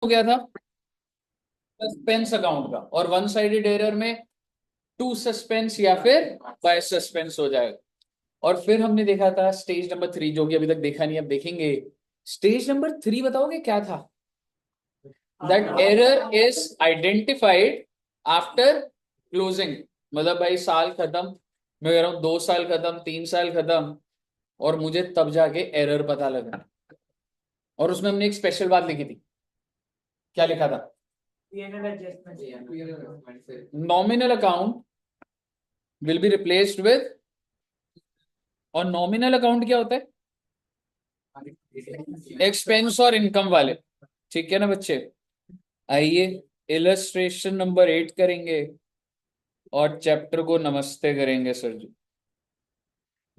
हो गया था सस्पेंस अकाउंट का, और वन साइडेड एरर में टू सस्पेंस या फिर बाय सस्पेंस हो जाएगा। और फिर हमने देखा था स्टेज नंबर 3, जो कि अभी तक देखा नहीं, अब देखेंगे। स्टेज नंबर 3 बताओगे क्या था? That error is identified after closing. मतलब भाई साल खत्म, मैं कह रहा हूं 2 साल खत्म, 3 साल खत्म, और मुझे तब जाके एरर पता लगा। और उसमें हमने एक स्पेशल बात लिखी थी। क्या लिखा था? Nominal account will be replaced with. और नॉमिनल अकाउंट क्या होता है? एक्सपेंस और इनकम वाले। ठीक है ना बच्चे? आइए इलस्ट्रेशन नंबर 8 करेंगे और चैप्टर को नमस्ते करेंगे सर जी।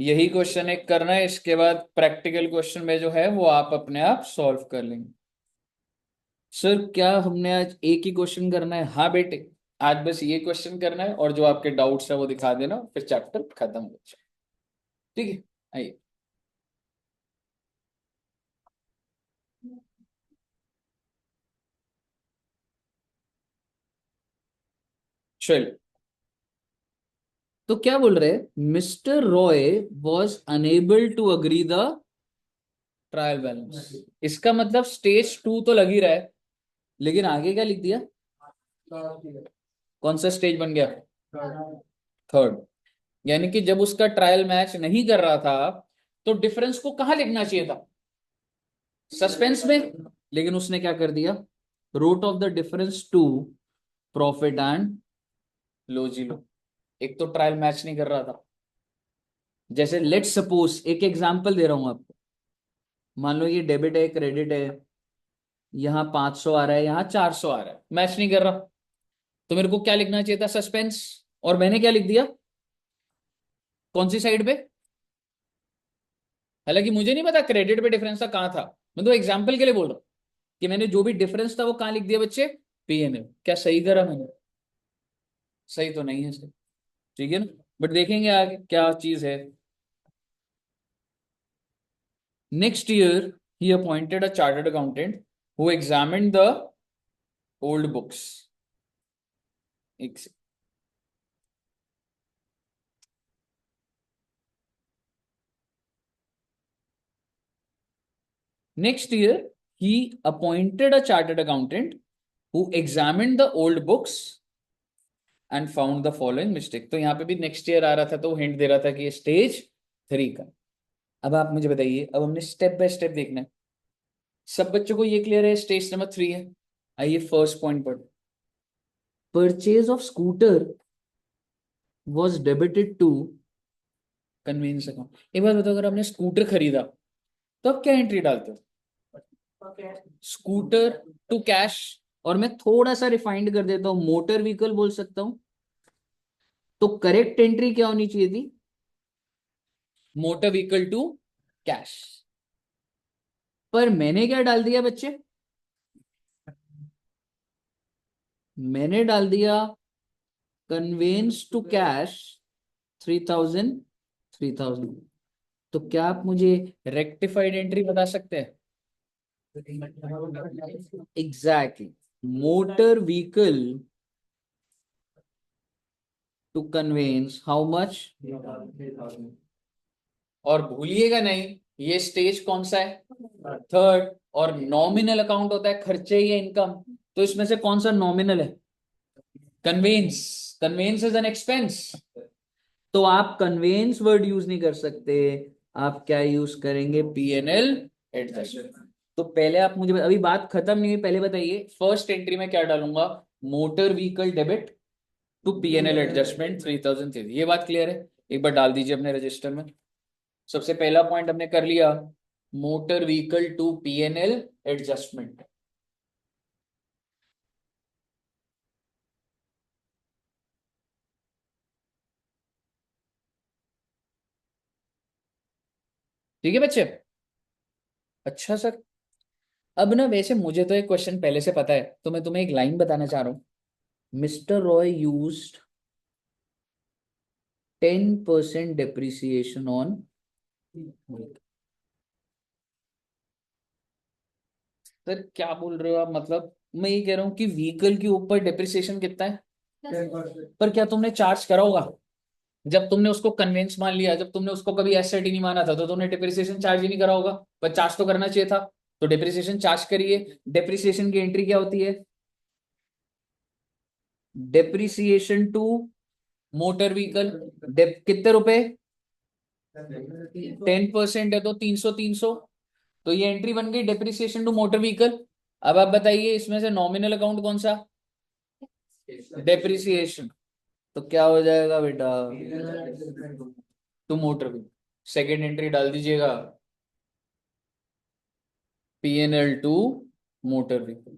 यही क्वेश्चन एक करना है, इसके बाद प्रैक्टिकल क्वेश्चन में जो है वो आप अपने आप सॉल्व कर लेंगे। सर क्या हमने आज एक ही क्वेश्चन करना है? हाँ बेटे, आज बस ये क्वेश्चन करना है, और जो आपके डाउट्स है वो दिखा देना, फिर चैप्टर खत्म हो जाए। ठीक है, आइए। चलिए, तो क्या बोल रहे हैं? Mister Roy was unable to agree the trial balance. इसका मतलब स्टेज 2 तो लग ही रहा है, लेकिन आगे क्या लिख दिया? कौन सा स्टेज बन गया? थर्ड। यानी कि जब उसका ट्रायल मैच नहीं कर रहा था, तो डिफरेंस को कहां लिखना चाहिए था? सस्पेंस में। लेकिन उसने क्या कर दिया? Root of the difference to profit and लो जी लो। एक तो ट्रायल मैच नहीं कर रहा था। जैसे लेट सपोज, एक एग्जांपल दे रहा हूं आपको। मान लो ये डेबिट है, क्रेडिट है, यहाँ 500 आ रहा है, यहाँ 400 आ रहा है, मैच नहीं कर रहा। तो मेरे को क्या लिखना चाहिए था? सस्पेंस। और मैंने क्या लिख दिया? कौन सी साइड पे? हालांकि मुझे नहीं पता क्रेडिट पे डिफरेंस था कहां था, मैं तो एग्जाम्पल के लिए बोल रहा हूं कि मैंने जो भी डिफरेंस था वो कहां लिख दिया बच्चे? पीएनएल। क्या सही करा मैंने? सही तो नहीं है सर। ठीक है ना? बट देखेंगे आगे क्या चीज है। Next year he appointed a chartered accountant who examined the old books. Next year, he appointed a chartered accountant who examined the old books and found the following mistake। तो यहाँ पे भी नेक्स्ट ईयर आ रहा था, तो वो hint दे रहा था कि ये स्टेज 3 का। अब आप मुझे बताइए, अब हमने स्टेप बाय स्टेप देखना है। सब बच्चों को ये क्लियर है स्टेज नंबर 3 है? आइए फर्स्ट पॉइंट पर। Purchase of scooter was debited to conveyance account. एक बार बताओ, अगर आपने स्कूटर खरीदा तो आप क्या एंट्री डालते हो? Scooter to cash. और मैं थोड़ा सा रिफाइंड कर देता हूं, मोटर व्हीकल बोल सकता हूं। तो करेक्ट एंट्री क्या होनी चाहिए थी? Motor vehicle to cash. पर मैंने क्या डाल दिया बच्चे? मैंने डाल दिया कन्वेंस टू कैश 3000 3000। तो क्या आप मुझे रेक्टिफाइड एंट्री बता सकते हैं? Exactly, motor vehicle to conveyance how much? और भूलिएगा नहीं, ये स्टेज कौन सा है? थर्ड। और नॉमिनल अकाउंट होता है खर्चे या इनकम, तो इसमें से कौन सा नॉमिनल है? Conveyance. Conveyance is an expense. तो आप कन्वेंस वर्ड यूज नहीं कर सकते, आप क्या यूज करेंगे? PNL adjustment. तो पहले आप मुझे अभी बात खत्म नहीं हुई, पहले बताइए फर्स्ट एंट्री में क्या डालूंगा? Motor vehicle debit to PNL adjustment 3000 थी। ये बात क्लियर है? एक बार डाल दीजिए अपने रजिस्टर में। सबसे पहला पॉइंट हमने कर लिया, motor vehicle to PNL adjustment. ठीक है बच्चे? अच्छा सर, अब ना वैसे मुझे तो एक क्वेश्चन पहले से पता है, तो मैं तुम्हें एक लाइन बताना चाह रहा हूँ। Mister Roy used 10% depreciation on। Sir क्या बोल रहे हो आप? मतलब मैं ये कह रहा हूँ कि व्हीकल के ऊपर डिप्रिसिएशन कितना है? 10%। पर क्या तुमने चार्ज करा होगा? जब तुमने उसको कन्वेंस मान लिया, जब तुमने उसको कभी एसेट ही नहीं माना था, तो तुमने डिप्रिसिएशन चार्ज ही नहीं करा होगा। पर चार्ज तो करना चाहिए था, तो डिप्रिसिएशन चार्ज करिए। डिप्रिसिएशन की एंट्री क्या होती है? Depreciation to motor vehicle. कितने रुपए? 10% है तो 300 300। तो ये एंट्री बन गई डिप्रिसिएशन टू मोटर व्हीकल। अब आप बताइए इसमें से नॉमिनल अकाउंट कौन सा? डेप्रिसिएशन। तो क्या हो जाएगा बेटा? To motor vehicle. Second entry डाल दीजिएगा, P&L टू मोटर व्हीकल।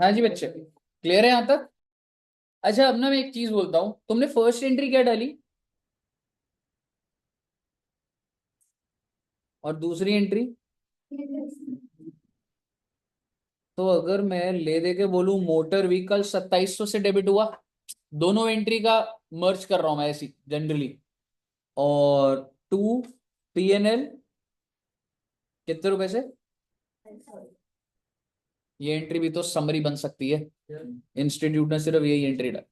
हाँ जी बच्चे, क्लियर है यहाँ तक? अच्छा अब ना मैं एक चीज बोलता हूँ, तुमने फर्स्ट एंट्री क्या डाली और दूसरी एंट्री? तो अगर मैं ले दे के बोलूं मोटर व्हीकल 2700 से डेबिट हुआ, दोनों एंट्री का मर्ज कर रहा हूं मैं ऐसी जनरली, और टू P&L कितने रुपए से? ये एंट्री भी तो समरी बन सकती है। इंस्टीट्यूट ने सिर्फ यही एंट्री डाली,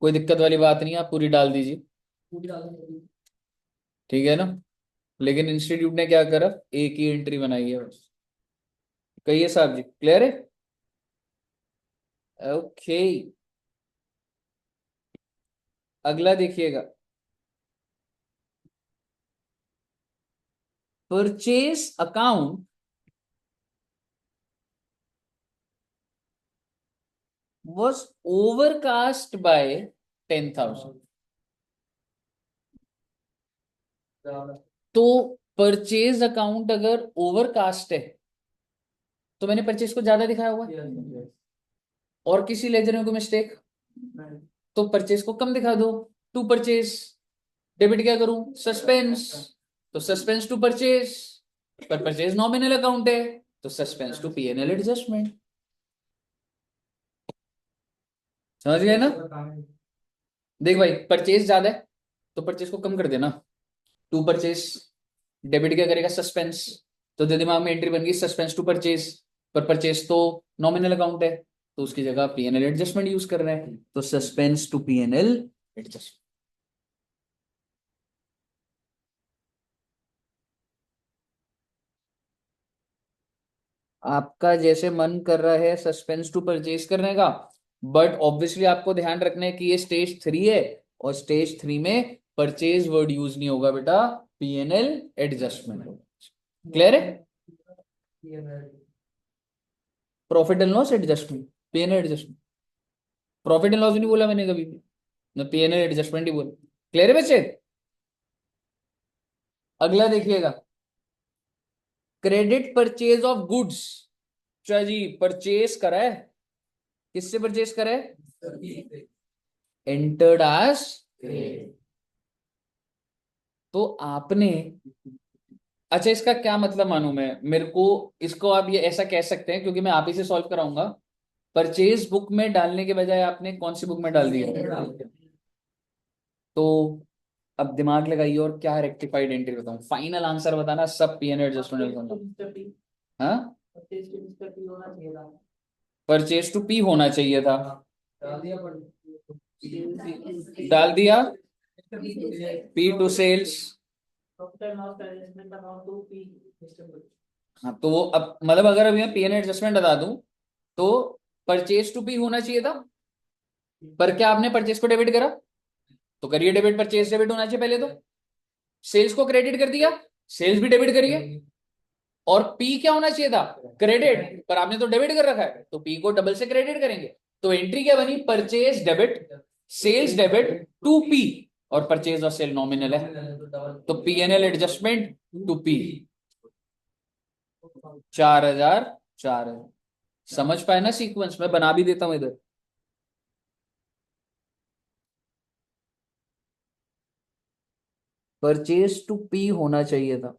कोई दिक्कत वाली बात नहीं है, आप पूरी डाल दीजिए, ठीक है ना? लेकिन इंस्टीट्यूट ने क्या करा, एक ही एंट्री बनाई है बस। कहिए साहब जी, क्लियर है? ओके, अगला देखिएगा, purchase account was overcast by 10,000। तो परचेज अकाउंट अगर ओवरकास्ट है तो मैंने परचेज को ज्यादा दिखाया हुआ है, और किसी लेजर में कोई मिस्टेक, तो परचेज को कम दिखा दो। टू परचेज, डेबिट क्या करूं? सस्पेंस। तो सस्पेंस टू परचेज, पर परचेज नॉमिनल अकाउंट है, तो सस्पेंस टू P&L एडजस्टमेंट। समझ गए ना? देख भाई, परचेज ज्यादा है तो परचेज को कम कर देना। टू परचेज, डेबिट क्या करेगा? सस्पेंस। तो दे दिमाग में एंट्री बन गई सस्पेंस टू परचेज, पर परचेज तो नॉमिनल अकाउंट है, तो उसकी जगह P&L एडजस्टमेंट यूज कर रहे हैं, तो सस्पेंस टू P&L एडजस्टमेंट। आपका जैसे मन कर रहा है सस्पेंस टू परचेज करने का, बट ऑब्वियसली आपको ध्यान रखना है कि ये स्टेज 3 है, और स्टेज 3 में परचेज वर्ड यूज नहीं होगा बेटा, P&L एडजस्टमेंट होगा। क्लियर है? Profit and loss adjustment, P&L adjustment. Profit and loss नहीं बोला मैंने कभी भी, मैं P&L एडजस्टमेंट ही बोला। क्लियर है बच्चे? अगला देखिएगा, क्रेडिट परचेज ऑफ गुड्स। अच्छा जी, परचेज करा है, किससे परचेज करा है? Entered as. तो आपने, अच्छा इसका क्या मतलब मानूं मैं, मेरे को इसको आप ये ऐसा कह सकते हैं, क्योंकि मैं आप ही से सॉल्व कराऊंगा, परचेज बुक में डालने के बजाय आपने कौन सी बुक में डाल दिया? तो अब दिमाग लगाइए, और क्या रेक्टिफाइड एंट्री बताऊं? फाइनल आंसर बताना, सब P&L एडजस्टमेंट। हाँ, परचेज टू P होना चाहिए था, डाल दिया। P to sales। हाँ तो वो अब मतलब अगर अभी मैं P एन एडजस्टमेंट बता दूं तो परचेज टू P होना चाहिए था, पर क्या आपने परचेज को डेबिट करा? तो करिए डेबिट, परचेज डेबिट होना चाहिए पहले तो। सेल्स को क्रेडिट कर दिया, सेल्स भी डेबिट करिए। और पी क्या होना चाहिए था? क्रेडिट, पर आपने तो डेबिट कर रखा है, तो पी को डबल से क्रेडिट करेंगे। तो एंट्री क्या बनी? Purchase debit, sales debit to P, और परचेज और सेल नॉमिनल है, तो P N L adjustment to P 4,004। समझ पाए ना सीक्वेंस? मैं बना भी देता हूं इधर। परचेज टू पी होना चाहिए था।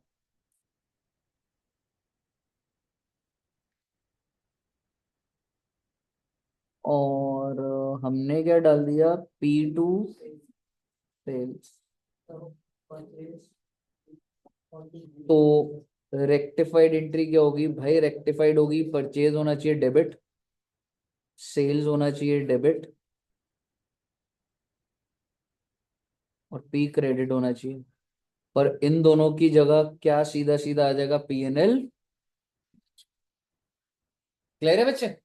और हमने क्या डाल दिया? P to sales. तो रेक्टिफाइड एंट्री क्या होगी भाई? रेक्टिफाइड होगी, परचेज होना चाहिए डेबिट, सेल्स होना चाहिए डेबिट, और पी क्रेडिट होना चाहिए। पर इन दोनों की जगह क्या सीधा सीधा आ जाएगा? P N L. क्लियर है बच्चे?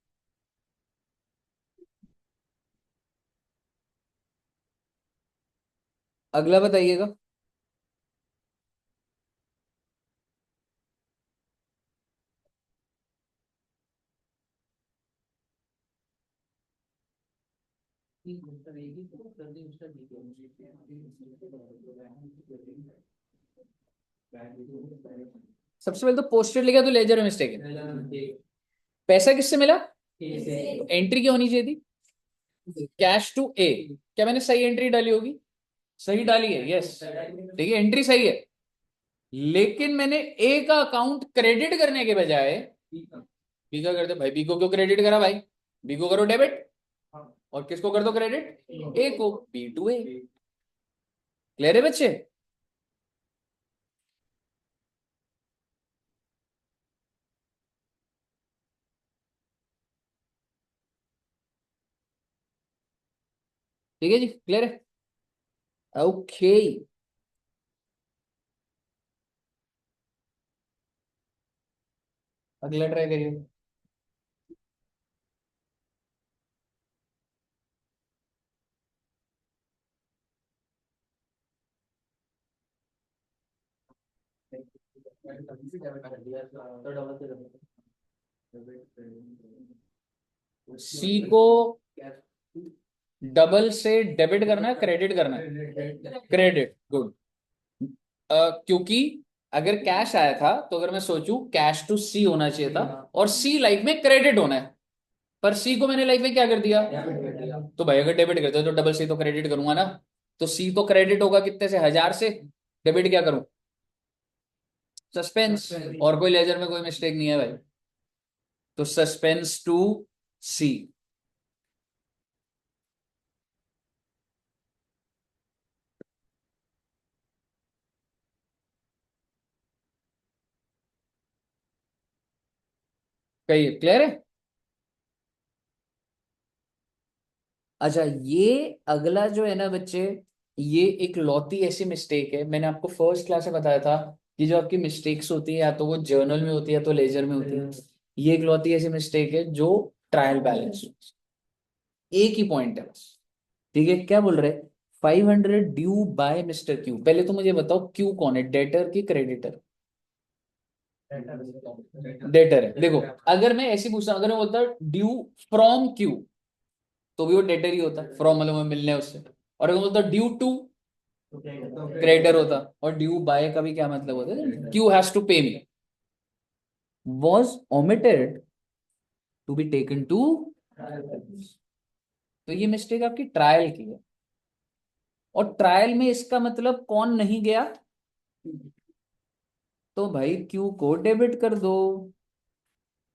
अगला बताइएगा। सबसे पहले तो पोस्टेड लिखा तो लेजर में मिस्टेक है। पैसा किससे मिला? एंट्री क्या होनी चाहिए थी? कैश टू ए। क्या मैंने सही एंट्री डाली होगी? सही डाली है, यस। ठीक है, एंट्री सही है। लेकिन मैंने ए का अकाउंट क्रेडिट करने के बजाय बी का करते। भाई बी को क्यों क्रेडिट करा भाई? बी को करो डेबिट, और किसको कर दो क्रेडिट? ए को। B to A. क्लियर है बच्चे? ठीक है जी, क्लियर है। ओके, अगला ट्राई करिए। सी को डबल से डेबिट करना है, क्रेडिट करना है? Credit, good. क्योंकि अगर कैश आया था तो अगर मैं सोचूं कैश टू सी होना चाहिए था, और सी लाइफ में क्रेडिट होना है, पर सी को मैंने लाइफ में क्या कर दिया? तो भाई अगर डेबिट करते तो डबल सी तो क्रेडिट करूंगा ना। तो सी तो क्रेडिट होगा कितने से? 1,000 से। डेबिट क्या करूं? सस्पेंस। और कोई लेजर में कोई मिस्टेक नहीं है भाई। तो सस्पेंस टू सी। कही क्लियर है? अच्छा, ये अगला जो है ना बच्चे, ये एक लौती ऐसी मिस्टेक है, मैंने आपको फर्स्ट क्लास में बताया था कि जो आपकी मिस्टेक्स होती है या तो वो जर्नल में होती है या तो लेजर में होती है। ये एक लौती ऐसी मिस्टेक है जो ट्रायल बैलेंस, एक ही पॉइंट है बस। ठीक है, क्या बोल रहे? 500 ड्यू बाय मिस्टर क्यू। पहले तो मुझे बताओ क्यू कौन है, डेटर की क्रेडिटर? डेटर है। देखो, अगर मैं ऐसी पूछता, अगर मैं बोलता ड्यू फ्रॉम क्यू, तो भी वो डेटर ही होता है, फ्रॉम मतलब मैं मिलने उससे। और अगर बोलता ड्यू टू, क्रेडिटर होता। और ड्यू बाय का भी क्या मतलब होता है? Q has to pay me, was omitted to be taken to. तो ये मिस्टेक आपकी ट्रायल की है। और ट्रायल में इसका मतलब कौन नहीं गया? तो भाई क्यू को डेबिट कर दो,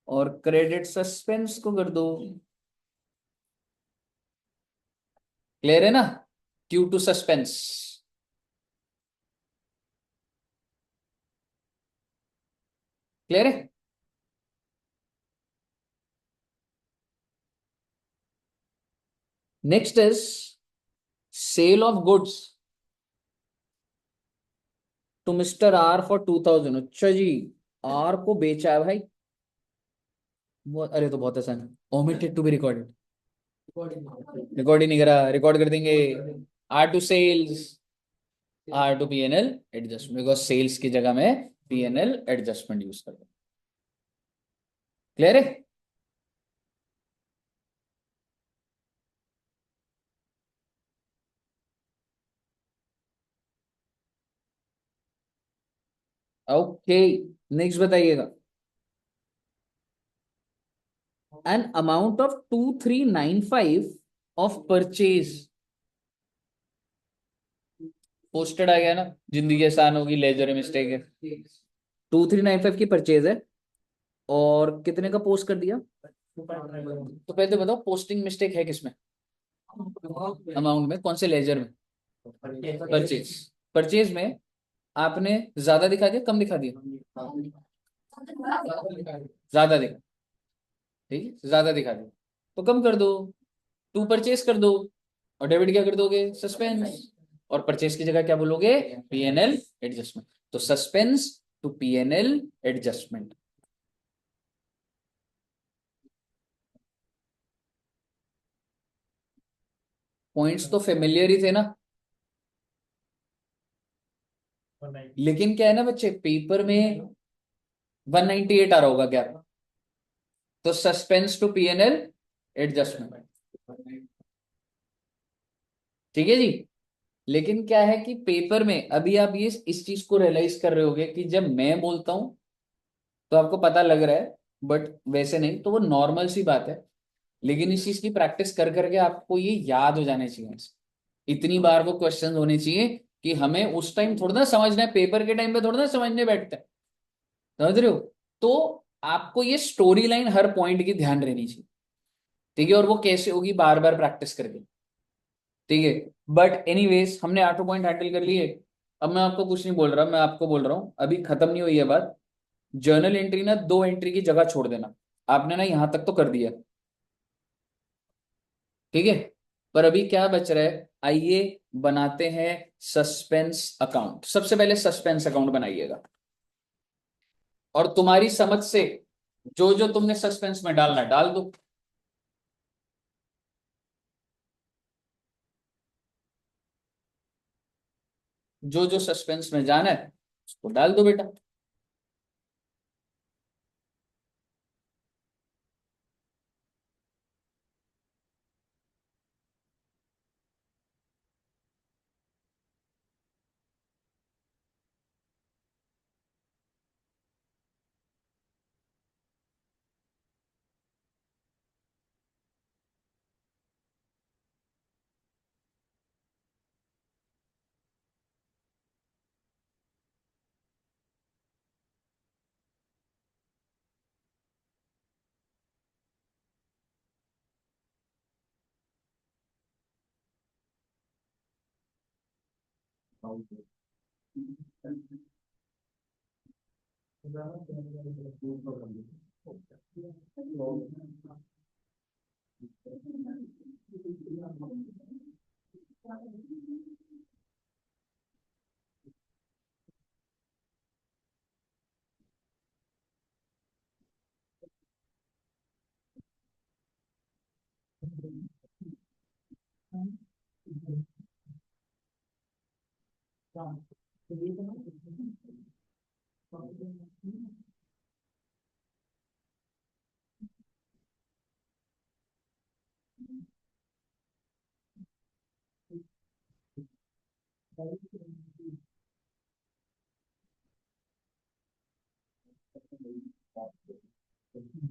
और क्रेडिट सस्पेंस को कर दो। क्लियर है ना? Q to suspense. क्लियर है? Next is sale of goods. To mister R for 2000। अच्छा जी, आर को बेचा है भाई। अरे तो बहुत आसान है। Omitted to be recorded, record ही नहीं करा, रिकॉर्ड कर देंगे। R to sales, R to P N L adjustment, because sales की जगह में P N L adjustment use कर दो। क्लियर है? ओके, नेक्स्ट बताइएगा। An amount of 2395 of purchase. Posted आ गया ना, जिंदगी आसान होगी, लेजर मिस्टेक है। 2395 की परचेज है, और कितने का पोस्ट कर दिया? तो पहले तो बताओ पोस्टिंग मिस्टेक है किसमें? अमाउंट में, कौन से लेजर में? परचेज। परचेज में आपने ज्यादा दिखा दिया, कम दिखा दिया? ज्यादा दिखा। ठीक है, ज्यादा दिखा दिया तो कम कर दो, टू परचेज कर दो। और डेबिट क्या कर दोगे? सस्पेंस। और परचेज की जगह क्या बोलोगे? PNL adjustment. तो suspense to PNL adjustment. Points तो फेमिलियर ही थे ना। लेकिन क्या है ना बच्चे, पेपर में 198 आ रहा होगा क्या? तो सस्पेंस टू पीएनएल एडजस्टमेंट। ठीक है जी। लेकिन क्या है कि पेपर में अभी आप ये इस चीज को रियलाइज कर रहे होगे कि जब मैं बोलता हूं तो आपको पता लग रहा है, बट वैसे नहीं, तो वो नॉर्मल सी बात है। लेकिन इस चीज की प्रैक्टिस कर करके आपको ये याद हो जाने चाहिए। इतनी बार वो क्वेश्चन होने चाहिए कि हमें उस टाइम थोड़ा ना समझना है, पेपर के टाइम पे थोड़ा ना समझने बैठते हैं। समझ रहे हो? तो आपको ये स्टोरी लाइन हर पॉइंट की ध्यान रहनी चाहिए। ठीक है, और वो कैसे होगी? बार बार प्रैक्टिस करके। ठीक है। बट एनीवेज, हमने आठों पॉइंट हैंडल कर लिए। अब मैं आपको कुछ नहीं बोल रहा, मैं आपको बोल रहा हूं अभी खत्म नहीं हुई है बात। जर्नल एंट्री ना, दो एंट्री की जगह छोड़ देना। आपने ना यहां तक तो कर दिया। ठीक है। पर अभी क्या बच रहा है? आइए बनाते हैं सस्पेंस अकाउंट। सबसे पहले सस्पेंस अकाउंट बनाइएगा, और तुम्हारी समझ से जो जो तुमने सस्पेंस में डालना है डाल दो। जो जो सस्पेंस में जाना है उसको डाल दो बेटा।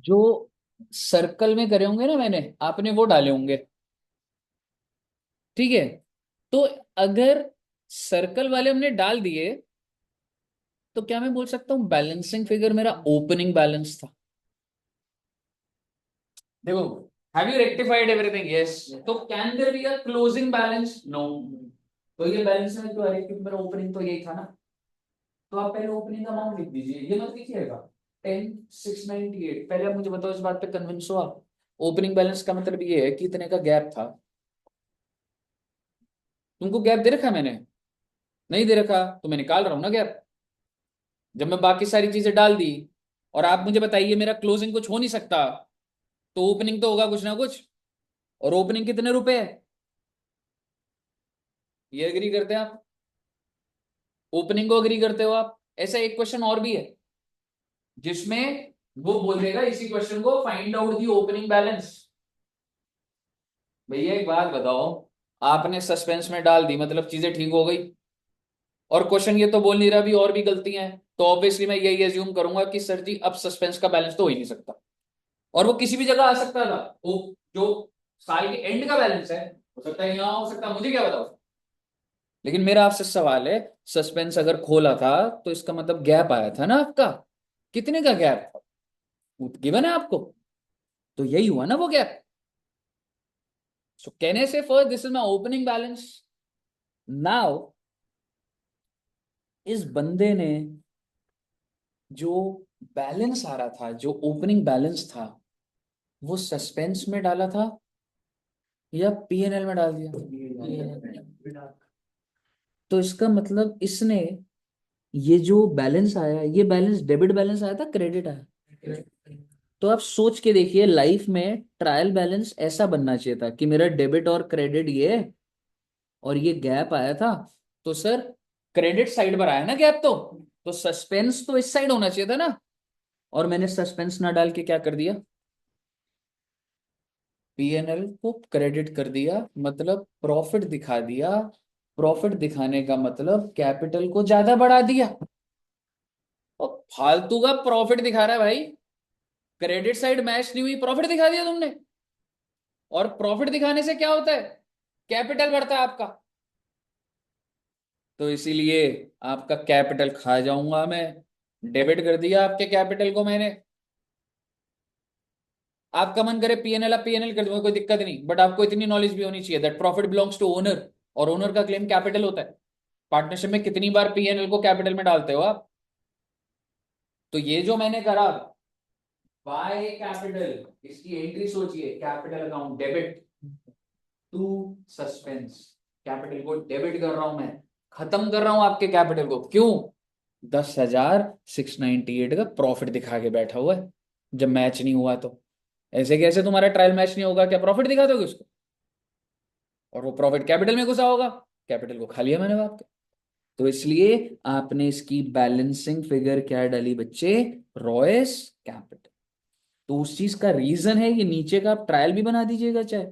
जो सर्कल में करे होंगे ना मैंने, आपने वो डाले होंगे। ठीक है। तो अगर सर्कल वाले हमने डाल दिए, तो क्या मैं बोल सकता हूं बैलेंसिंग फिगर मेरा ओपनिंग बैलेंस था? देखो, have you rectified everything? Yes. तो can there be a closing balance? No. तो ये बैलेंस में जो है, क्योंकि मेरा ओपनिंग तो यही था ना। तो आप पहले ओपनिंग अमाउंट लिख दीजिए, ये मत लिखिएगा 10698। पहले आप मुझे बताओ, इस बात पे कन्विंस हो आप? ओपनिंग बैलेंस का मतलब ये है कि इतने का गैप था। तुमको गैप दे रखा है मैंने? नहीं दे रखा तो मैं निकाल रहा हूं ना गैप। जब मैं बाकी सारी चीजें डाल दी और आप मुझे बताइए मेरा क्लोजिंग कुछ हो नहीं सकता, तो ओपनिंग तो होगा कुछ ना कुछ। और ओपनिंग कितने रुपए है, ये एग्री करते हैं आप? ओपनिंग को एग्री करते हो आप? ऐसा एक क्वेश्चन और भी है जिसमें वो बोल देगा इसी क्वेश्चन को, find out the opening balance. भैया एक बात बताओ, आपने सस्पेंस में डाल दी मतलब चीजें ठीक हो गई, और क्वेश्चन ये तो बोल नहीं रहा भी और भी गलतियां हैं, तो ऑब्वियसली मैं यही एज्यूम करूंगा कि सर जी अब सस्पेंस का बैलेंस तो हो ही नहीं सकता। और वो किसी भी जगह आ सकता था, वो जो साल के एंड का बैलेंस है हो सकता है यहाँ हो सकता है, मुझे क्या बताओ। लेकिन मेरा आपसे सवाल है, सस्पेंस अगर खोला था तो इसका मतलब गैप आया था ना आपका, कितने का गैप था गिवन है आपको, तो यही हुआ ना वो गैप। सो कहने से first this is my opening balance. Now इस बंदे ने जो बैलेंस आ रहा था, जो ओपनिंग बैलेंस था, वो सस्पेंस में डाला था या पीएनएल में डाल दिया? PNL। तो इसका मतलब इसने ये जो बैलेंस आया, ये बैलेंस डेबिट बैलेंस आया था क्रेडिट आया? तो आप सोच के देखिए, लाइफ में ट्रायल बैलेंस ऐसा बनना चाहिए था कि मेरा डेबिट और क्रेडिट ये है, और ये गैप आया था, तो सर क्रेडिट साइड पर आया ना गैप, तो सस्पेंस तो इस साइड होना चाहिए था ना। और मैंने सस्पेंस ना डाल के क्या कर दिया, पीएनएल को क्रेडिट कर दिया, मतलब प्रॉफिट दिखा दिया। प्रॉफिट दिखाने का मतलब कैपिटल को ज्यादा बढ़ा दिया, और फालतू का प्रॉफिट दिखा रहा है भाई। क्रेडिट साइड मैच नहीं हुई, प्रॉफिट दिखा दिया तुमने। और प्रॉफिट दिखाने से क्या होता है, कैपिटल बढ़ता है आपका। तो इसीलिए आपका कैपिटल खा जाऊंगा मैं, डेबिट कर दिया आपके कैपिटल को मैंने। आपका मन करे पीएनएल, आप पीएनएल कर दूंगा, कोई दिक्कत नहीं, बट आपको इतनी नॉलेज भी होनी चाहिए that profit belongs to owner, और ओनर का क्लेम कैपिटल होता है। पार्टनरशिप में कितनी बार पीएनएल को कैपिटल में डालते हो आप? तो ये जो मैंने करा, बाय कैपिटल, इसकी एंट्री सोचिए, capital account debit to suspense. Capital को डेबिट कर रहा हूं मैं, खत्म कर रहा हूं आपके कैपिटल को, क्यों? 10,698 का प्रॉफिट दिखा के बैठा हुआ है, जब मैच नहीं हुआ तो। ऐसे कैसे तुम्हारा ट्रायल मैच नहीं होगा, क्या प्रॉफिट दिखा दोगे उसको? और वो प्रॉफिट कैपिटल में घुसा होगा, कैपिटल को खा लिया मैंने आपके। तो इसलिए आपने इसकी बैलेंसिंग फिगर क्या डाली बच्चे, रॉयस कैपिटल। तो उस चीज का रीजन है, ये नीचे का आप ट्रायल भी बना दीजिएगा चाहे,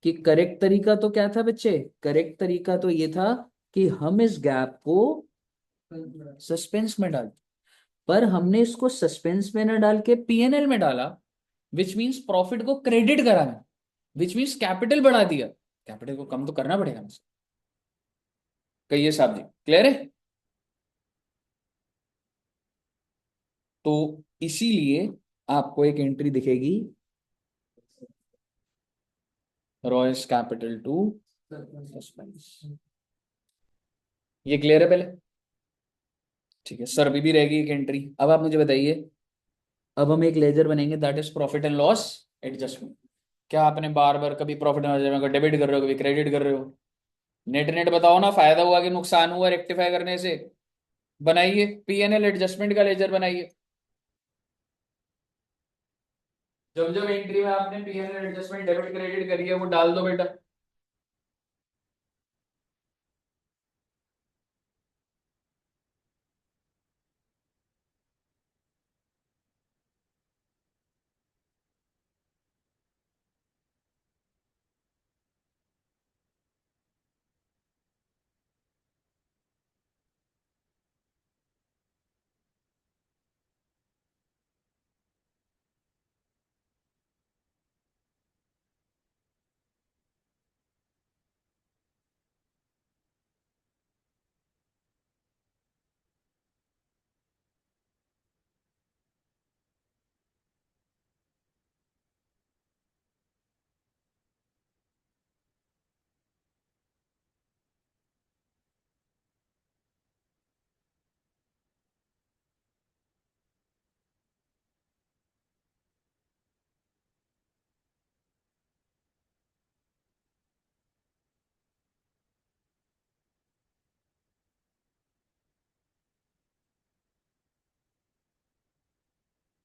कि करेक्ट तरीका तो क्या था बच्चे, करेक्ट तरीका तो ये था कि हम इस गैप को सस्पेंस में डाल, पर हमने इसको सस्पेंस में ना डाल के पीएनएल में डाला, विच मीन्स प्रॉफिट को क्रेडिट कराना, विच मीन्स कैपिटल बढ़ा दिया। कैपिटल को कम तो करना पड़ेगा मुझे। कहिए साहब जी, क्लियर है? तो इसीलिए आपको एक एंट्री दिखेगी, रॉयस कैपिटल टू सस्पेंस। ये क्लियर है पहले? ठीक है सर, अभी भी रहेगी एक एंट्री। अब आप मुझे बताइए, अब हम एक लेजर बनेंगे that is profit and loss adjustment. क्या आपने बार बार कभी प्रॉफिट एंड लॉस को डेबिट कर रहे हो, कभी क्रेडिट कर रहे हो? नेट नेट बताओ ना, फायदा हुआ कि नुकसान हुआ रेक्टिफाई करने से? बनाइए पीएनएल एडजस्टमेंट का लेजर बनाइए। जब जब एंट्री में आपने पीएनएल एडजस्टमेंट डेबिट क्रेडिट करी है वो डाल दो बेटा।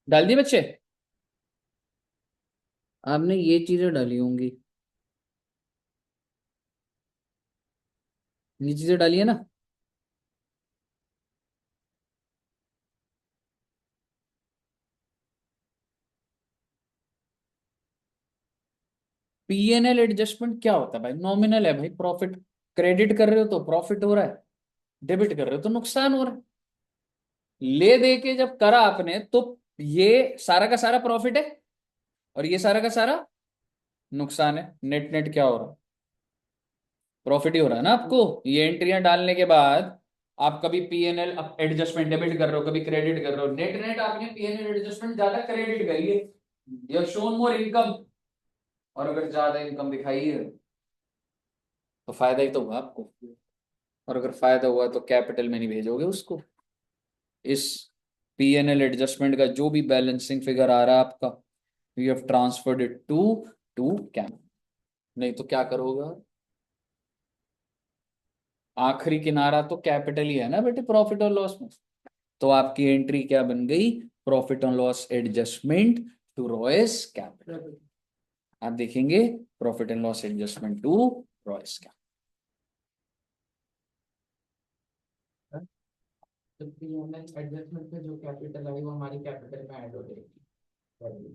डाल दिए बच्चे? आपने ये चीजें डाली होंगी, ये चीजें डाली है ना? पीएनएल एडजस्टमेंट क्या होता है भाई? नॉमिनल है भाई, प्रॉफिट क्रेडिट कर रहे हो तो प्रॉफिट हो रहा है, डेबिट कर रहे हो तो नुकसान हो रहा है। ले दे के जब करा आपने तो ये सारा का सारा प्रॉफिट है और ये सारा का सारा नुकसान है। नेट नेट क्या हो रहा है? प्रॉफिट ही हो रहा है ना आपको। ये एंट्रियां डालने के बाद आप कभी पीएनएल एडजस्टमेंट डेबिट कर रहे हो, कभी क्रेडिट कर रहे हो। नेट नेट आपने पीएनएल एडजस्टमेंट ज्यादा क्रेडिट करी है, you have shown more income. और अगर ज्यादा इनकम दिखाई है तो फायदा ही तो हुआ आपको। और अगर फायदा हुआ तो कैपिटल में नहीं भेजोगे उसको। इस पीएनएल एडजस्टमेंट का जो भी बैलेंसिंग फिगर आ रहा है आपका, you have transferred it to to capital. नहीं तो क्या करोगे? आखिरी किनारा तो कैपिटल ही है ना बेटे, प्रॉफिट और लॉस में। तो आपकी एंट्री क्या बन गई? प्रॉफिट और loss adjustment to Roy's capital. आप देखेंगे profit and loss adjustment to Roy's capital. तो पीएनएल एडजस्टमेंट में जो कैपिटल आई वो हमारी कैपिटल में ऐड हो जाएगी।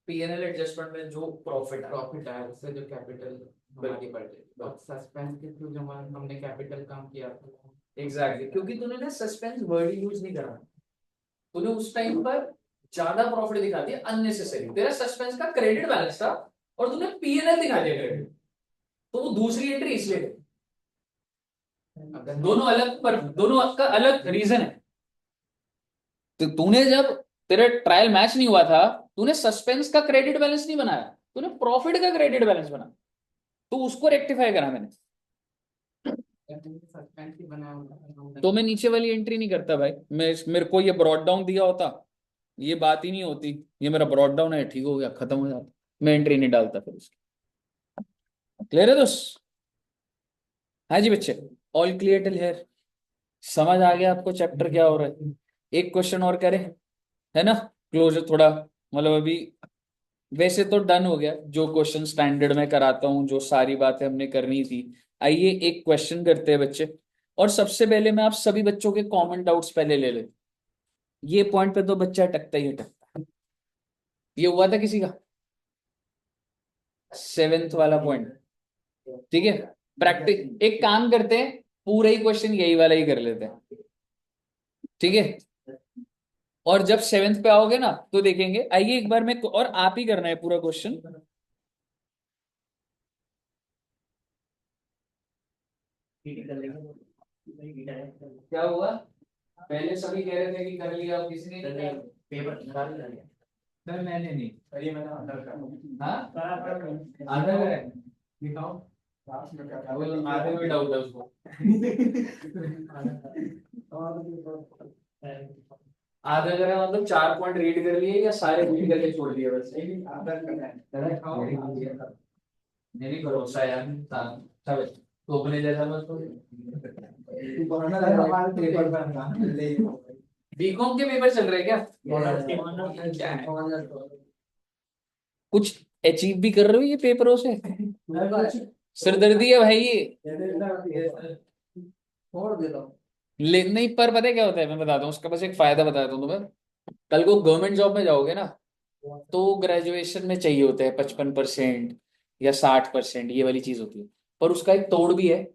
पीएनएल एडजस्टमेंट में जो प्रॉफिट प्रॉफिट आया उससे जो कैपिटल हमारी बढ़ जाएगी। और सस्पेंस के थ्रू जो हमने कैपिटल कम किया था। एग्जैक्टली, क्योंकि तूने ना सस्पेंस वर्ड यूज नहीं करा, तूने उस टाइम पर ज्यादा प्रॉफिट दिखा दिया अननेसेसरी। तेरा सस्पेंस का क्रेडिट बैलेंस था और तूने पीएनएल दिखा दिया क्रेडिट, तो वो दूसरी एंट्री इसलिए गई। दोनों अलग, पर दोनों का अलग रीजन है। तो तूने जब तेरा ट्रायल मैच नहीं हुआ था, तूने सस्पेंस का क्रेडिट बैलेंस नहीं बनाया, तूने प्रॉफिट का क्रेडिट बैलेंस बनाया, तो उसको रेक्टिफाई करा मैंने। सस्पेंस ही बनाया होता तो मैं नीचे वाली एंट्री नहीं करता भाई। मैं मेरे को ये ब्रॉड डाउन दिया होता, ये बात ही नहीं होती। ये मेरा ब्रॉड डाउन है, ठीक हो गया, खत्म हो जाता। मैं एंट्री नहीं डालता फिर उसकी। क्लियर है दोस्त? हाँ जी बच्चे, ऑल क्लियर टिल हियर? समझ आ गया आपको चैप्टर क्या हो रहा है? एक क्वेश्चन और करें, है ना? क्लोजर थोड़ा, मतलब अभी वैसे तो डन हो गया। जो क्वेश्चन स्टैंडर्ड में कराता हूँ, जो सारी बातें हमने करनी थी। आइए एक क्वेश्चन करते हैं बच्चे। और सबसे पहले मैं आप सभी बच्चों के कॉमन डाउट्स पहले ले लेता हूं। ये पॉइंट पे तो बच्चा अटकता ही अटकता है। ये हुआ था किसी का? सेवेंथ वाला पॉइंट, ठीक है। प्रैक्टिस, एक काम करते हैं, पूरा ही क्वेश्चन यही वाला ही कर लेते हैं, ठीक है। और जब सेवेंथ पे आओगे ना तो देखेंगे। आइए एक बार मैं, और आप ही करना है पूरा क्वेश्चन। क्या हुआ? पहले सभी कह रहे थे कि कर लिया, अब किसी ने नहीं किया। पेपर निकाल लिया सर, मैंने नहीं। अरे मैंने आधा करा। हाँ आधा करा है, दिखाओ। वो आधे में डाउट है उसको। आधा करा मतलब 4 पॉइंट रीड कर लिए या सारे रीड करके छोड़ दिए बस? आधा करा है। मेरी भरोसा है यार। चलो तो अपने जैसा मत बीकॉम के पेपर चल रहे हैं क्या? कुछ अचीव भी कर रहे हो ये पेपरों से? सिरदर्दी है भाई ये। छोड़ देता हूँ। ले नहीं, पर पता है क्या होता है, मैं बताता हूँ उसका बस एक फायदा बताता हूँ तुम्हें। कल को गवर्नमेंट जॉब में जाओगे ना, तो ग्रेजुएशन में चाहिए होता है 55% या 60%, ये वाली चीज होती है। पर उसका एक तोड़ भी है।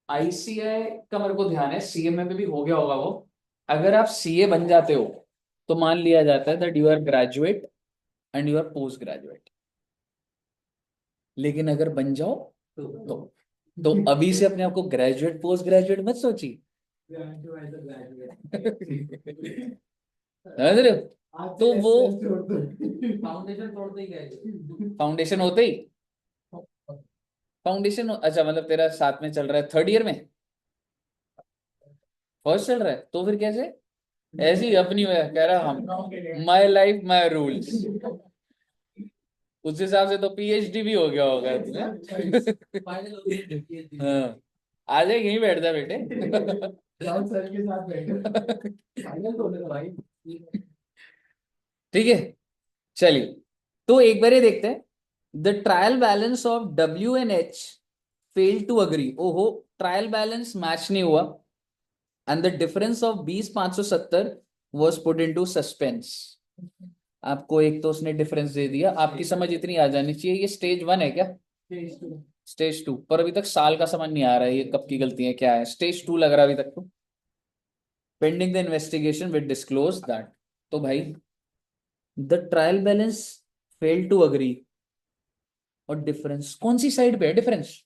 आईसीआई का मेरे को ध्यान है, सीएमए में भी हो गया होगा वो। अगर आप सीए बन जाते हो तो मान लिया जाता है that you are graduate and you are post graduate. लेकिन अगर बन जाओ तो अभी से अपने आप को ग्रेजुएट पोस्ट ग्रेजुएट मत सोचिए। समझ रहे हो? तो वो फाउंडेशन तोड़ते ही गए। फाउंडेशन होते ही, फाउंडेशन अच्छा मतलब तेरा साथ में चल रहा है, थर्ड ईयर में फर्स्ट चल रहा है, तो फिर कैसे? ऐसी अपनी में कह रहा हम, माई लाइफ माई रूल्स। उस हिसाब से तो पीएचडी भी हो गया होगा तुम्हें। हाँ, आ जाए यहीं बैठ जा बेटे। राहुल सर के साथ बैठो। फाइनल तो होने दो भाई। ठीक है, चलिए तो एक बार ये देखते हैं। The trial balance of W and H fail to agree. ओहो, ट्रायल बैलेंस मैच नहीं हुआ and the difference of 20,570 was put in to suspense. आपको एक तो उसने डिफरेंस दे दिया, आपकी समझ इतनी आ जानी चाहिए, ये स्टेज 1 है क्या? स्टेज 2, पर अभी तक साल का समझ नहीं आ रहा है ये कब की गलती है क्या है। स्टेज 2 लग रहा है अभी तक तो। Pending the investigation with disclose that. तो भाई the trial balance fail to agree, और डिफरेंस कौन सी साइड पे है डिफरेंस?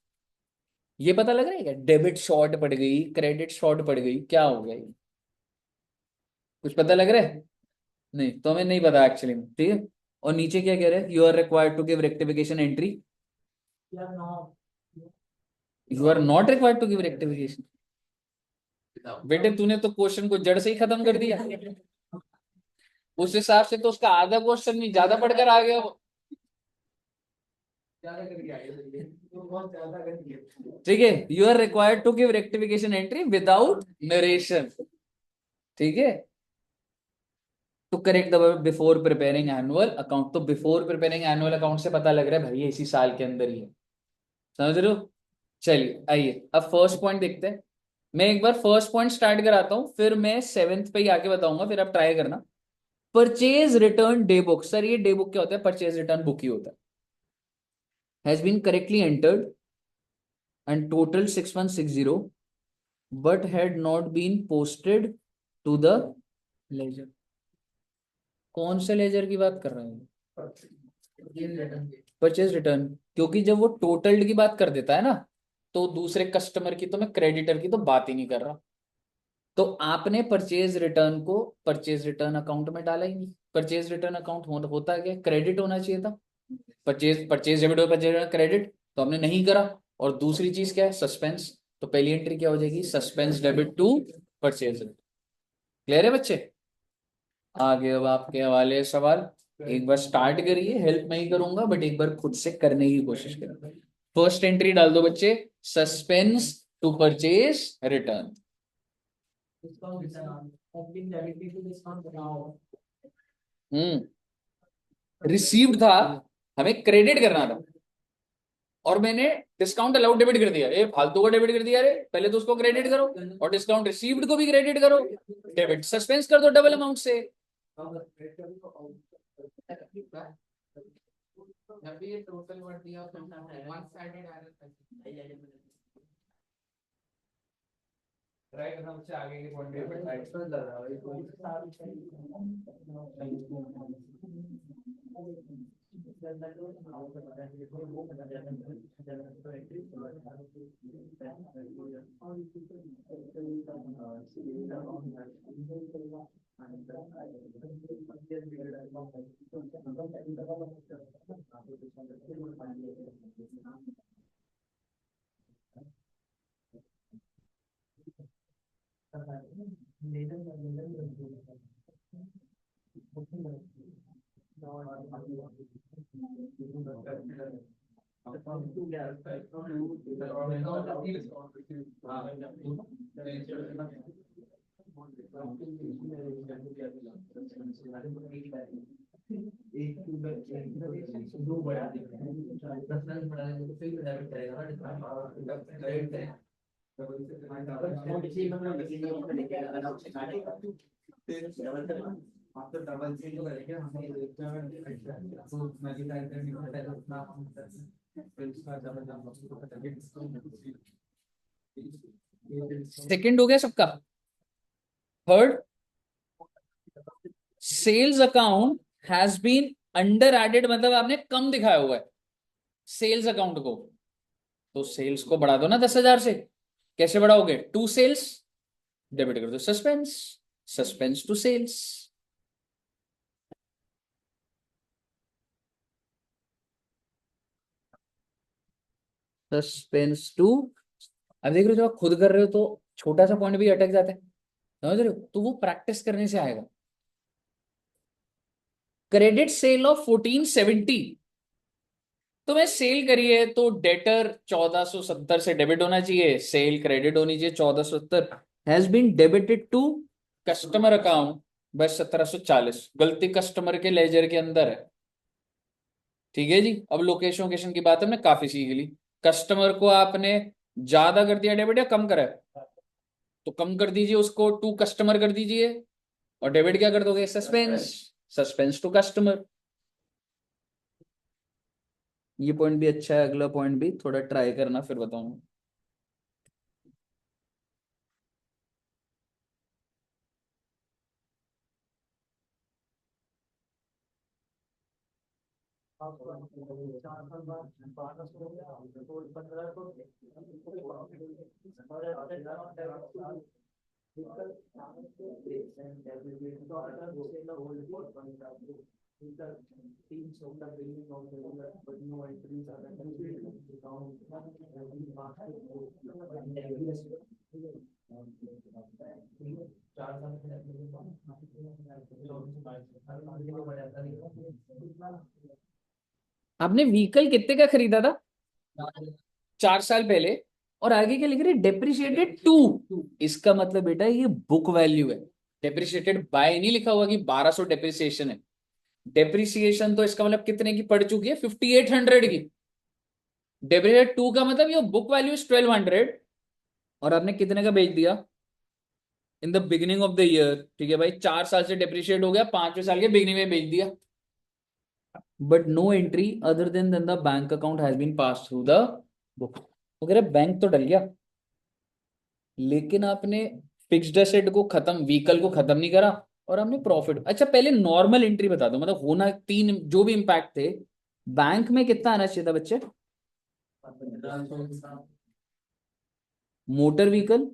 ये पता लग रहा है क्या? डेबिट शॉर्ट पड़ गई, क्रेडिट शॉर्ट पड़ गई, क्या हो गया ये? कुछ पता लग रहा है? नहीं तो हमें नहीं पता एक्चुअली में, ठीक है। और नीचे क्या कह रहे हैं? You are required to give rectification entry. You are not required to give rectification. बेटे तूने तो क्वेश्चन को जड़ से ही खत्म कर दिया। उस हिसाब से तो उसका आधा क्वेश्चन नहीं ज्यादा पढ़कर आ गया वो। ठीक है, you are required to give rectification entry without narration. ठीक है, to correct the before preparing annual account. तो बिफोर प्रिपेयरिंग एनुअल अकाउंट से पता लग रहा है भाई ये इसी साल के अंदर ही है। समझ रहे हो? चलिए आइए अब फर्स्ट पॉइंट देखते हैं। मैं एक बार फर्स्ट पॉइंट स्टार्ट कराता हूं, फिर मैं सेवेंथ पे ही आके बताऊंगा, फिर आप ट्राई करना। Purchase return day book. Sir ये डे बुक क्या होता है? परचेज रिटर्न बुक ही होता है। Has been correctly entered and total 6160 but had not been posted to the ledger। कौन से लेजर की बात कर रहे हैं? Purchase return. क्योंकि जब वो टोटल्ड की बात कर देता है ना, तो दूसरे कस्टमर की तो मैं क्रेडिटर की तो बात ही नहीं कर रहा। तो आपने परचेज रिटर्न को परचेज रिटर्न अकाउंट में डाला ही नहीं। परचेज रिटर्न अकाउंट होता क्या? क्रेडिट होना चाहिए था। परचेज परचेज डेबिट और परचेज क्रेडिट तो हमने नहीं करा। और दूसरी चीज क्या है? सस्पेंस। तो पहली एंट्री क्या हो जाएगी? Suspense debit to purchase. Clear है बच्चे? आगे अब आपके हवाले सवाल। एक बार स्टार्ट करिए, हेल्प मैं ही करूंगा बट एक बार खुद से करने की कोशिश करें। फर्स्ट एंट्री डाल दो बच्चे, suspense to purchase return. Received था, हमें क्रेडिट करना था, और मैंने डिस्काउंट अलाउड डेबिट कर दिया। ये फालतू का डेबिट कर दिया रे, पहले तो उसको क्रेडिट करो और डिस्काउंट रिसीव्ड को भी क्रेडिट करो। डेबिट सस्पेंस कर दो डबल अमाउंट से। जब भी ये टोटल वर्ड दिया तो वन साइडेड एरर राइट करना उससे आगे के पॉइंट पे राइट कर दे रहा आप तो डबल सीट करेंगे हम सेकंड हो गया सबका। Third, sales account has been under added, मतलब आपने कम दिखाया हुआ है सेल्स अकाउंट को। तो सेल्स को बढ़ा दो ना 10,000 से। कैसे बढ़ाओगे? टू सेल्स डेबिट कर दो suspense, suspense to sales. Suspense to. अब देख रहे हो जब आप खुद कर रहे हो तो छोटा सा पॉइंट भी अटक जाता है, समझ रहे हो? तो वो प्रैक्टिस करने से आएगा। क्रेडिट सेल ऑफ 1470, तो मैं सेल करी है तो डेटर 1470 से डेबिट होना चाहिए, सेल क्रेडिट होनी चाहिए 1470। Has been debited to customer account बस 1740 गलती कस्टमर के लेजर के अंदर है। ठीक है जी, अब लोकेशन वोकेशन की बात हमने काफी सीख ली। कस्टमर को आपने ज्यादा कर दिया डेबिट या कम करा है, तो कम कर दीजिए, उसको टू कस्टमर कर दीजिए, और डेबिट क्या कर दोगे, सस्पेंस, सस्पेंस टू कस्टमर। ये पॉइंट भी अच्छा है, अगला पॉइंट भी थोड़ा ट्राई करना फिर बताऊंगा। आपने व्हीकल कितने का खरीदा था, 4 साल पहले, और आगे क्या लिख रहे, डेप्रिशिएटेड टू। इसका मतलब बेटा ये बुक वैल्यू है, डेप्रिशिएटेड बाय नहीं लिखा हुआ कि 1200 डेप्रिसिएशन है। डेप्रिसिएशन तो इसका मतलब कितने की पड़ चुकी है, 5800 की। डेप्रिशिएटेड टू का मतलब ये बुक वैल्यू इज 1200, और आपने कितने का बेच दिया, in the beginning of the year. ठीक है भाई, 4 साल से डेप्रिशिएट हो गया, 5वें साल के बिगिनिंग में बेच दिया। But no entry other than the bank account has been pass through the book. वगैरह बैंक तो डल गया, लेकिन आपने फिक्स्ड एसेट को खत्म, व्हीकल को खत्म नहीं करा, और हमने प्रॉफिट। अच्छा पहले नॉर्मल एंट्री बता दो, मतलब होना तीन जो भी इंपैक्ट थे, बैंक में कितना आना चाहिए था बच्चे, मोटर व्हीकल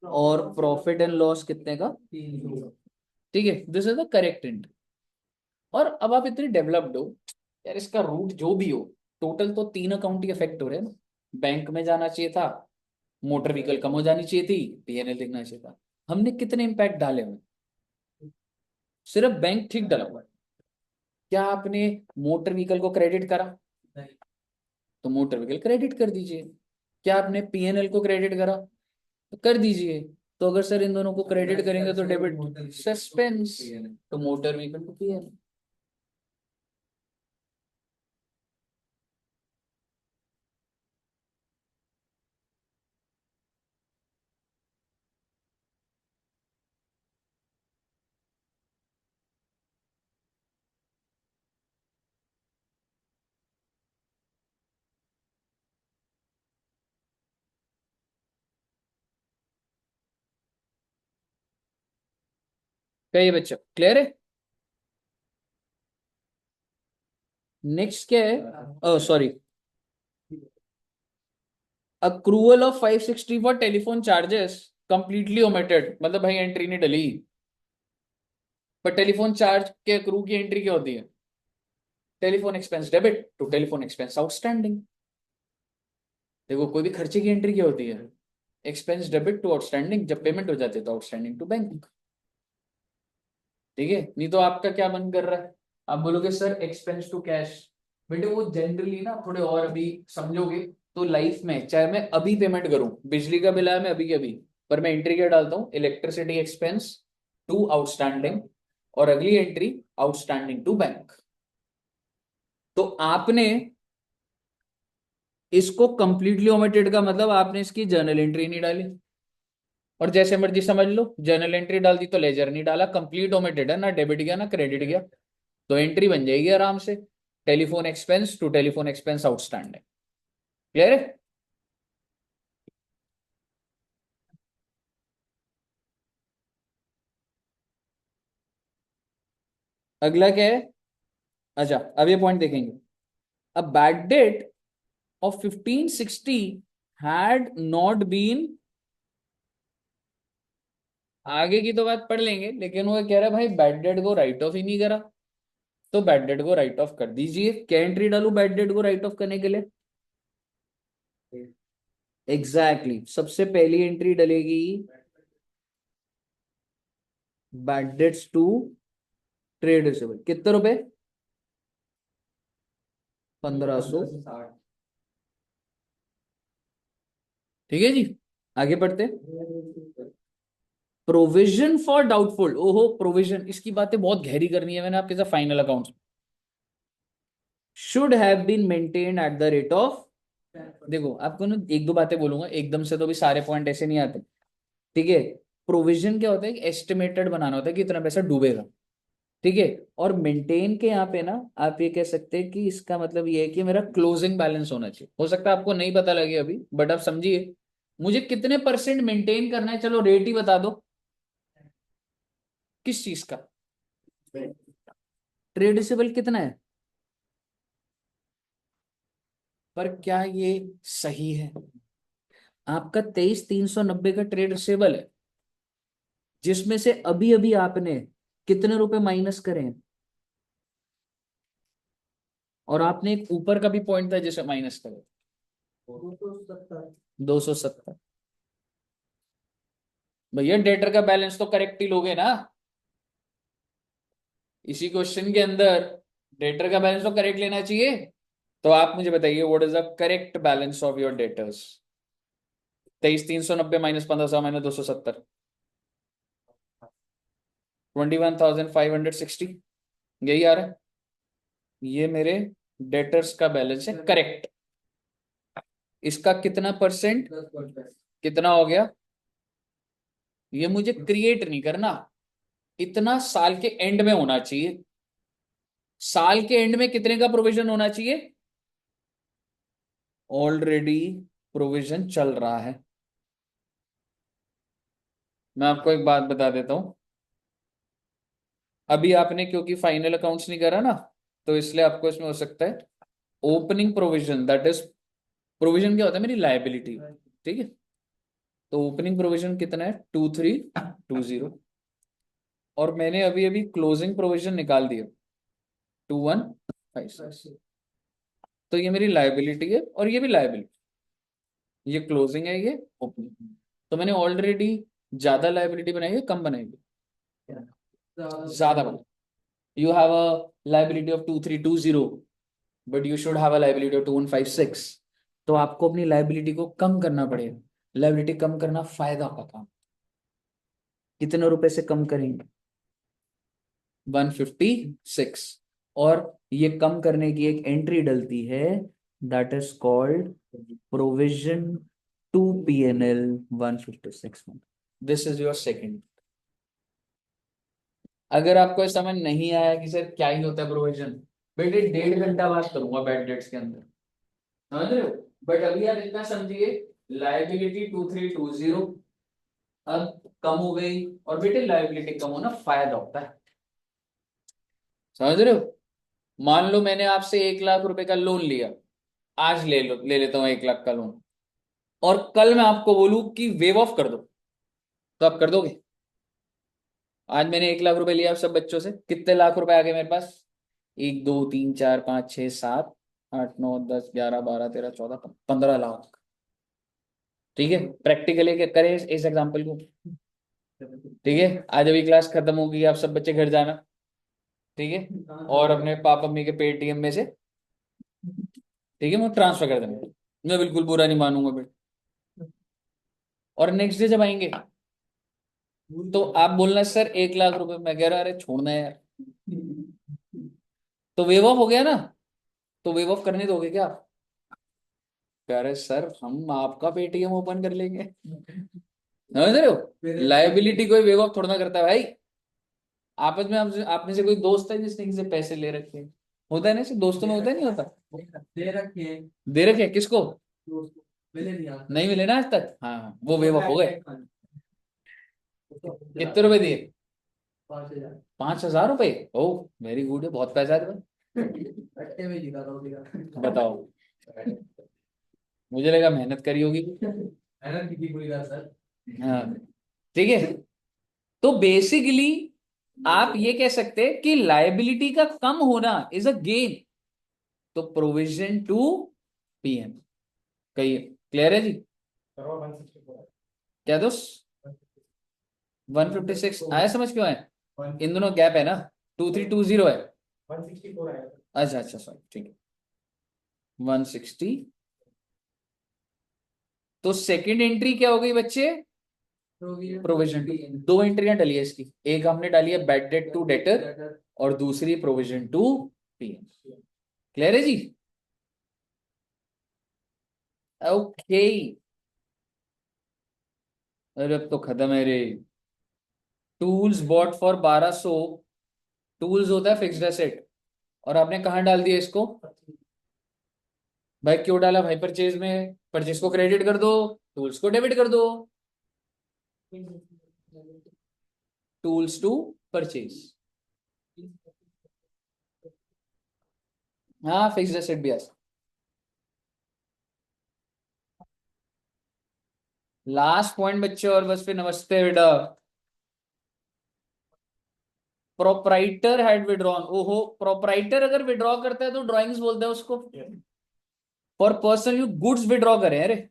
और प्रॉफिट एंड लॉस कितने का, ठीक है, this is the correct entry. और अब आप इतने डेवलप्ड हो यार, इसका रूट जो भी हो, टोटल तो 3 अकाउंट ही इफेक्ट हो रहे हैं ना। बैंक में जाना चाहिए था, मोटर व्हीकल कम हो जानी चाहिए थी, पीएनएल देखना चाहिए था। हमने कितने इंपैक्ट डाले हुए, सिर्फ बैंक ठीक डाला हुआ है। क्या आपने मोटर व्हीकल को क्रेडिट करा, तो मोटर व्हीकल क्रेडिट कर दीजिए। क्या आपने पीएनएल को क्रेडिट करा, तो कर दीजिए। तो अगर सर इन दोनों को क्रेडिट करेंगे तो डेबिट सस्पेंस, तो मोटर व्हीकल को पीएनएल। क्या ये बच्चा क्लियर है। नेक्स्ट क्या है, sorry, accrual of 560 for telephone charges completely omitted, मतलब भाई एंट्री नहीं डली। पर टेलीफोन चार्ज के अक्रू की एंट्री क्या होती है, telephone expense debit to telephone expense outstanding. देखो कोई भी खर्चे की एंट्री क्या होती है, एक्सपेंस डेबिट टू आउटस्टैंडिंग, जब पेमेंट हो जाती है तो आउटस्टैंडिंग टू बैंक। ठीक है, नहीं तो आपका क्या मन कर रहा है, आप बोलोगे सर एक्सपेंस टू कैश। बेटे वो जनरली ना थोड़े और अभी समझोगे तो लाइफ में, चाहे मैं अभी पेमेंट करूं, बिजली का बिल आया मैं अभी के अभी, पर मैं एंट्री क्या डालता हूं, इलेक्ट्रिसिटी एक्सपेंस टू आउटस्टैंडिंग, और अगली एंट्री आउटस्टैंडिंग टू बैंक। तो आपने इसको कंप्लीटली ओमिटेड का मतलब आपने इसकी जर्नल एंट्री नहीं डाली, और जैसे मर्जी समझ लो, जर्नल एंट्री डाल दी तो लेजर नहीं डाला, कंप्लीट ओमिटेड है, ना डेबिट गया ना क्रेडिट गया, तो एंट्री बन जाएगी आराम से, telephone expense to telephone expense outstanding. Clear है। अगला क्या है, अच्छा अब ये पॉइंट देखेंगे, a bad debt of 1560 had not been, आगे की तो बात पढ़ लेंगे, लेकिन वो कह रहा है भाई बैड डेट को राइट ऑफ ही नहीं करा, तो बैड डेट को राइट ऑफ कर दीजिए। क्या एंट्री डालू बैड डेट को राइट ऑफ करने के लिए, एग्जैक्टली सबसे पहली एंट्री डलेगी bad debts to trade receivable, कितने रुपए, 1500। ठीक है जी, आगे बढ़ते। प्रोविजन फॉर डाउटफुल, ओहो प्रोविजन, इसकी बातें बहुत गहरी करनी है मैंने आपके साथ final accounts, should have been maintained at the rate of, देखो आपको ना एक दो बातें बोलूंगा एकदम से, तो भी सारे पॉइंट ऐसे नहीं आते, ठीक है। प्रोविजन क्या होता है, एस्टिमेटेड बनाना होता है कि इतना पैसा डूबेगा, ठीक है। और मेंटेन के यहाँ पे ना आप ये कह सकते हैं कि इसका मतलब ये है कि मेरा क्लोजिंग बैलेंस होना चाहिए। हो सकता है आपको नहीं पता लगे अभी, बट आप समझिए मुझे कितने परसेंट मेंटेन करना है, चलो रेट ही बता दो, किस चीज का, ट्रेड रिसीवेबल कितना है, पर क्या ये सही है? आपका 23,390 का ट्रेड रिसीवेबल है, जिसमें से अभी अभी आपने कितने रुपए माइनस करे हैं, और आपने एक ऊपर का भी पॉइंट था जिसे माइनस करे, 270। भैया डेटर का बैलेंस तो करेक्ट ही लोगे ना, इसी क्वेश्चन के अंदर डेटर का बैलेंस तो करेक्ट लेना चाहिए। तो आप मुझे बताइए what is the correct balance of your debtors, 23,390 minus 1500 minus 270, 21,560, यही आ रहा है, ये मेरे डेटर्स का बैलेंस है करेक्ट। इसका कितना परसेंट, कितना हो गया, ये मुझे क्रिएट नहीं करना, इतना साल के एंड में होना चाहिए। साल के एंड में कितने का प्रोविजन होना चाहिए, ऑलरेडी प्रोविजन चल रहा है। मैं आपको एक बात बता देता हूं, अभी आपने क्योंकि फाइनल अकाउंट्स नहीं करा ना, तो इसलिए आपको इसमें हो सकता है opening provision, that is, provision क्या होता है, मेरी लायबिलिटी, ठीक है। तो ओपनिंग प्रोविजन कितना है, 2320, और मैंने अभी अभी क्लोजिंग प्रोविजन निकाल दिया 2156, तो ये मेरी लायबिलिटी है और ये भी लायबिलिटी, ये क्लोजिंग है ये ओपनिंग। तो मैंने ऑलरेडी ज्यादा लायबिलिटी बनाई है कम बनाई है, ज्यादा बनाई। You have a liability of 2320, but you should have a liability of 2156, तो आपको अपनी लायबिलिटी को कम करना पड़ेगा। लायबिलिटी कम करना फायदा का काम, कितने रुपए से कम करेंगे, 156, और ये कम करने की एक एंट्री डलती है, that is called provision to PNL 156 में, दिस इज योर सेकंड। अगर आपको समझ नहीं आया कि सर क्या ही होता है प्रोविजन, बेटे 1.5 घंटा बात करूंगा बैड डेट्स के अंदर, समझ रहे हो, बट अभी आप इतना समझिए, लायबिलिटी 2320 अब कम हो गई, और बेटे लायबिलिटी कम होना फायदा होता है, समझ रहे हो। मान लो मैंने आपसे 1 लाख रुपए का लोन लिया, आज ले लेता हूं 1 लाख का लोन, और कल मैं आपको बोलूं कि वेव ऑफ कर दो, तो आप कर दोगे? आज मैंने 1 लाख रुपए लिया आप सब बच्चों से, कितने लाख रुपए आ गए मेरे पास, 1 2 3 4 5 6 7 8 9 10 11 12 13 14 15 लाख, ठीक है। प्रैक्टिकली करें इस एग्जाम्पल को, ठीक है। आज अभी क्लास खत्म होगी, आप सब बच्चे घर जाना, ठीक है, और अपने पापा मम्मी के पेटीएम में से, ठीक है, मैं ट्रांसफर कर देना, मैं बिल्कुल बुरा नहीं मानूंगा बेटा। और नेक्स्ट डे जब आएंगे तो आप बोलना सर 1 लाख रुपए, मैं कह रहा अरे छोड़ना है यार, तो वेव ऑफ हो गया ना, तो वेव ऑफ करने दोगे क्या आप? कह रहे सर हम आपका पेटीएम ओपन कर लेंगे, समझ रहे हो, लाइबिलिटी कोई वेव ऑफ थोड़ा ना करता है भाई। आपस में आप में से कोई दोस्त है जिसने किसी से पैसे ले रखे हैं? होता है ना, ऐसे दोस्तों में होता है नहीं होता, दे रखे हैं, दे रखे हैं किसको, दोस्तों, मिले नहीं आज नहीं मिले ना आज तक, हाँ वो वेव ऑफ हो गए। कितने तक। रुपए दिए, 5,000 5,000 रुपए, ओ वेरी गुड है, बहुत पैसा है तुम्हें। अट्टे में जीता था उसका। बताओ, मुझे लगा मेहनत करी होगी। मेहनत की पूरी बात सर। हाँ, ठीक है। तो बेसिकली आप ये कह सकते हैं कि लायबिलिटी का कम होना इज अ गेन, तो प्रोविजन टू पीएम, कहिए क्लियर है जी? करो 164 क्या दोस्त, 156 आया, समझ क्यों आया, इन दोनों गैप है ना, 2320 है, 164 आया। अच्छा अच्छा सॉरी, ठीक है 160। तो सेकंड एंट्री क्या हो गई बच्चे, प्रोविजन टू। दो एंट्रियां डाली है इसकी, एक हमने डाली है बैड डेट टू डेटर और दूसरी प्रोविजन टू पीएम। क्लियर है जी? ओके। अरे अब तो खत्म है रे। Tools bot for 1200। टूल्स होता है फिक्स्ड एसेट, और आपने कहाँ डाल दिया इसको? भाई क्यों डाला भाई परचेज में? परचेज को क्रेडिट कर दो, टूल्स को डेबिट कर दो। Tools to purchase. हाँ फिक्स्ड एसेट भी आ सकता। लास्ट पॉइंट बच्चे और बस फिर नमस्ते बेटा। Proprietor had withdrawn. ओहो, प्रोप्राइटर अगर विड्रॉ करता है तो ड्राइंग्स बोलते हैं उसको। For person use goods withdraw करें, अरे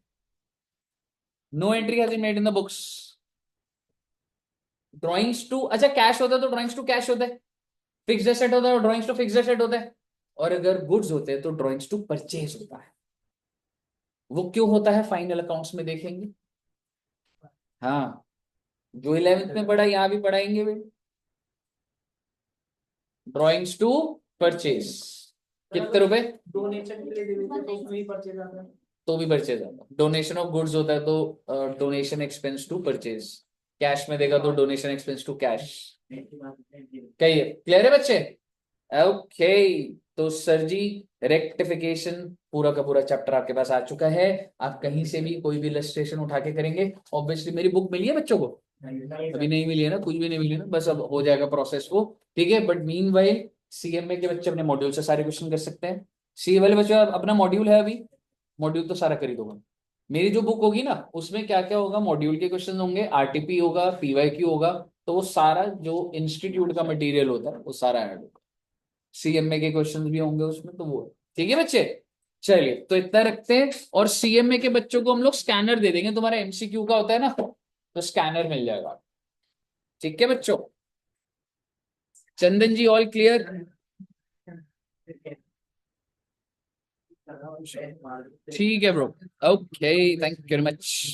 no entry has been made in the books. Drawings to, अच्छा कैश होता है तो ड्राइंग्स टू कैश होता है। फिक्स्ड एसेट होता है तो ड्राइंग्स टू फिक्स्ड एसेट होता है। और अगर गुड्स होते हैं तो ड्राइंग्स टू परचेज होता है। वो क्यों होता है फाइनल अकाउंट्स में देखेंगे। हाँ, जो 11th में पढ़ा यहाँ भी पढ़ाएंगे वे। ड्राइंग्स टू परचेज कितने रुपए? डोनेशन के लिए दे देते तो उसमें ही परचेज आता है। तो भी परचेज आता है। डोनेशन ऑफ गुड्स होता है तो donation expense to purchase. Cash में देगा तो डोनेशन एक्सपेंस टू कैश। कहिए क्लियर है बच्चे? ओके। तो सर जी, रेक्टिफिकेशन पूरा का पूरा चैप्टर आपके पास आ चुका है। आप कहीं से भी कोई भी इलस्ट्रेशन उठा के करेंगे। ऑब्वियसली मेरी बुक मिली है बच्चों को? अभी नहीं मिली है ना, कुछ भी नहीं मिली है ना, बस अब हो जाएगा प्रोसेस वो। ठीक है, बट मीन वाइल सीएमए के बच्चे अपने मॉड्यूल से सारे क्वेश्चन कर सकते हैं। सी वाले बच्चे अपना मॉड्यूल है अभी, मॉड्यूल तो सारा कर ही दोगा। मेरी जो बुक होगी ना उसमें क्या क्या होगा, मॉड्यूल के क्वेश्चन होंगे, आरटीपी होगा, पीवाईक्यू होगा। तो वो सारा जो इंस्टीट्यूट का मटेरियल होता है वो सारा ऐड होगा। सीएमए के क्वेश्चन भी होंगे उसमें, तो वो ठीक है बच्चे। चलिए तो इतना रखते हैं, और सीएमए के बच्चों को हम लोग स्कैनर दे देंगे, तुम्हारा एमसीक्यू का होता है ना, तो स्कैनर मिल जाएगा। ठीक है बच्चों? चंदन जी ऑल क्लियर? ठीक है bro. Okay, thank you very much.